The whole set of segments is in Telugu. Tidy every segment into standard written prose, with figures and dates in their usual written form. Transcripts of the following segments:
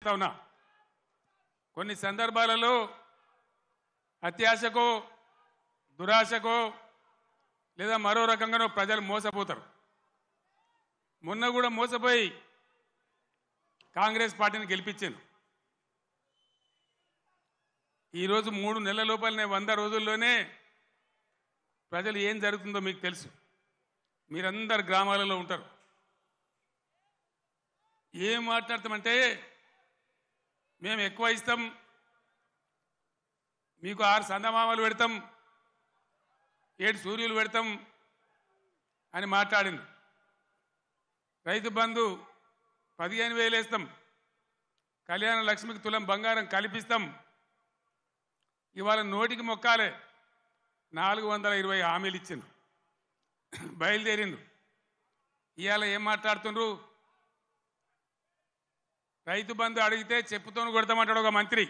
చేస్తా ఉన్నా. కొన్ని సందర్భాలలో అత్యాశకో దురాశకో లేదా మరో రకంగానో ప్రజలు మోసపోతారు. మొన్న కూడా మోసపోయి కాంగ్రెస్ పార్టీని గెలిపించాను. ఈరోజు 3 నెలల లోపలనే 100 రోజుల్లోనే ప్రజలు ఏం జరుగుతుందో మీకు తెలుసు. మీరందరు గ్రామాలలో ఉంటారు. ఏం మాట్లాడతామంటే మేము ఎక్కువ ఇస్తాం, మీకు 6 సందమామలు పెడతాం, 7 సూర్యులు పెడతాం అని మాట్లాడింది. రైతు బంధు 15,000 వేస్తాం, కళ్యాణ లక్ష్మికి తులం బంగారం కల్పిస్తాం. ఇవాళ నోటికి మొక్కాలే 420 హామీలు ఇచ్చిండ్రు, బయలుదేరిండ్రు. ఇవాళ ఏం మాట్లాడుతుండ్రు? రైతు బంధు అడిగితే చెప్పుతోను కొడతామంటాడు ఒక మంత్రి.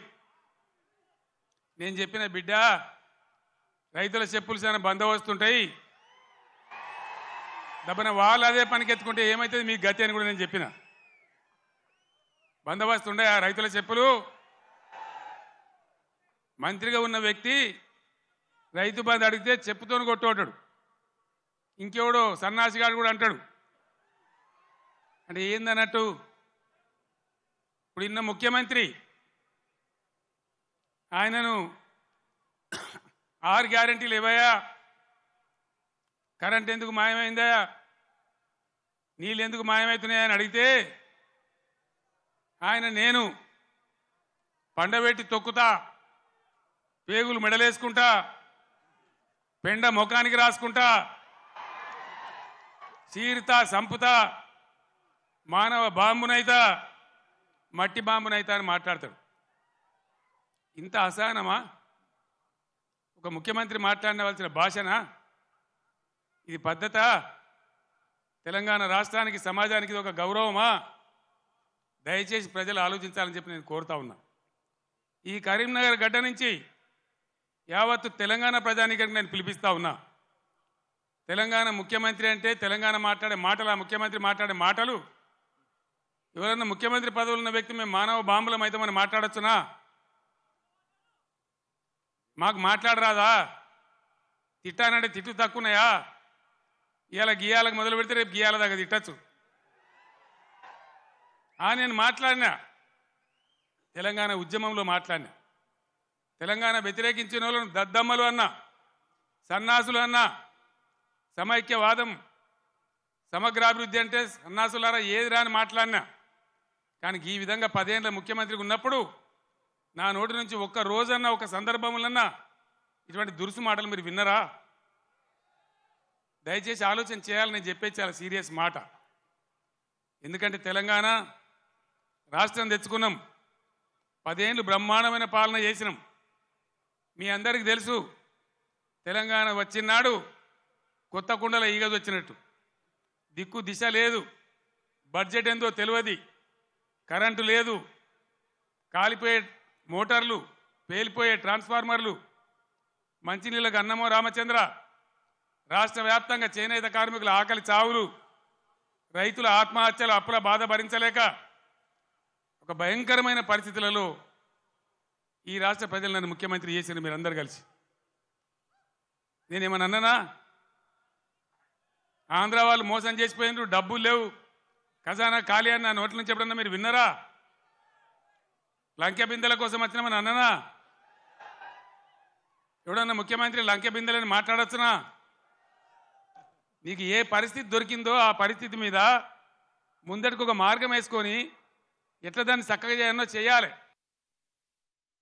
నేను చెప్పిన బిడ్డ, రైతుల చెప్పులు చాలా బందోబస్తుంటాయి, దబ్బన వాళ్ళు అదే పనికెత్తుకుంటే ఏమవుతుంది మీకు గతి అని కూడా నేను చెప్పిన. బందోబస్తు ఉండే ఆ రైతుల చెప్పులు. మంత్రిగా ఉన్న వ్యక్తి రైతు బంధు అడిగితే చెప్పుతోను కొట్టుకుంటాడు. ఇంకెవడో సన్నాసిగాడు కూడా అంటాడు. అంటే ఏందన్నట్టు? ఇప్పుడు ఇన్న ముఖ్యమంత్రి ఆయనను 6 గ్యారెంటీలు ఇవ్వయా, కరెంట్ ఎందుకు మాయమైందా, నీళ్ళు ఎందుకు మాయమవుతున్నాయని అడిగితే ఆయన నేను పండబెట్టి తొక్కుతా, పేగులు మెడలేసుకుంటా, పెండ ముఖానికి రాసుకుంటా, చీరుతా సంపుతా, మానవ బాంబునైతా, మట్టి బాంబునైతా అని మాట్లాడతాడు. ఇంత అసహనమా? ఒక ముఖ్యమంత్రి మాట్లాడవలసిన భాషనా ఇది? పద్ధత? తెలంగాణ రాష్ట్రానికి సమాజానికి ఇది ఒక గౌరవమా? దయచేసి ప్రజలు ఆలోచించాలని చెప్పి నేను కోరుతా ఉన్నా. ఈ కరీంనగర్ గడ్డ నుంచి యావత్తు తెలంగాణ ప్రజానీకానికి నేను పిలిపిస్తా ఉన్నా. తెలంగాణ ముఖ్యమంత్రి అంటే తెలంగాణ మాట్లాడే మాటలు, ఆ ముఖ్యమంత్రి మాట్లాడే మాటలు, ఎవరన్నా ముఖ్యమంత్రి పదవులు ఉన్న వ్యక్తి మేము మానవ బాంబులం అయితే మనం మాట్లాడొచ్చునా? మాకు మాట్లాడరాదా? తిట్టానంటే తిట్టు తక్కువన్నాయా? ఇవాళ గీయాలకు మొదలు పెడితే రేపు గీయాల దాకా తిట్టచ్చు. నేను మాట్లాడినా, తెలంగాణ ఉద్యమంలో మాట్లాడినా, తెలంగాణ వ్యతిరేకించిన వాళ్ళను దద్దమ్మలు అన్నా, సన్నాసులు అన్నా, సమైక్యవాదం సమగ్రాభివృద్ధి అంటే సన్నాసులారా ఏది రాని మాట్లాడినా. కానీ ఈ విధంగా 10 ఏళ్ళ ముఖ్యమంత్రికి ఉన్నప్పుడు నా నోటి నుంచి ఒక్క రోజన్నా ఒక సందర్భంలోన్నా ఇటువంటి దురుసు మాటలు మీరు విన్నరా? దయచేసి ఆలోచన చేయాలని నేను చెప్పేది చాలా సీరియస్ మాట. ఎందుకంటే తెలంగాణ రాష్ట్రం తెచ్చుకున్నాం, 10 ఏళ్ళు బ్రహ్మాండమైన పాలన చేసినాం. మీ అందరికీ తెలుసు, తెలంగాణ వచ్చినాడు కొత్త కుండల ఈగదు వచ్చినట్టు. దిక్కు దిశ లేదు, బడ్జెట్ ఏందో తెలియదు, కరెంటు లేదు, కాలిపోయే మోటార్లు, పేలిపోయే ట్రాన్స్ఫార్మర్లు, మంచినీళ్ళకు అన్నమో రామచంద్ర, రాష్ట్ర వ్యాప్తంగా చేనేత కార్మికుల ఆకలి చావులు, రైతుల ఆత్మహత్యలు, అప్పుల బాధ భరించలేక ఒక భయంకరమైన పరిస్థితులలో ఈ రాష్ట్ర ప్రజలు నన్ను ముఖ్యమంత్రి చేసిన మీరందరూ కలిసి. నేనేమన్నా అన్నానా? ఆంధ్ర వాళ్ళు మోసం చేసిపోయినారు, డబ్బులు లేవు, ఖజానా ఖాళీ అని నా నోట్ల నుంచి ఎప్పుడన్నా మీరు విన్నారా? లంకె బిందెల కోసం వచ్చినామని అన్నానా? ఎవడన్నా ముఖ్యమంత్రి లంకె బిందెలని మాట్లాడొచ్చునా? నీకు ఏ పరిస్థితి దొరికిందో ఆ పరిస్థితి మీద ముందటికి ఒక మార్గం వేసుకొని ఎట్లా దాన్ని చక్కగా చేయాలో చేయాలి.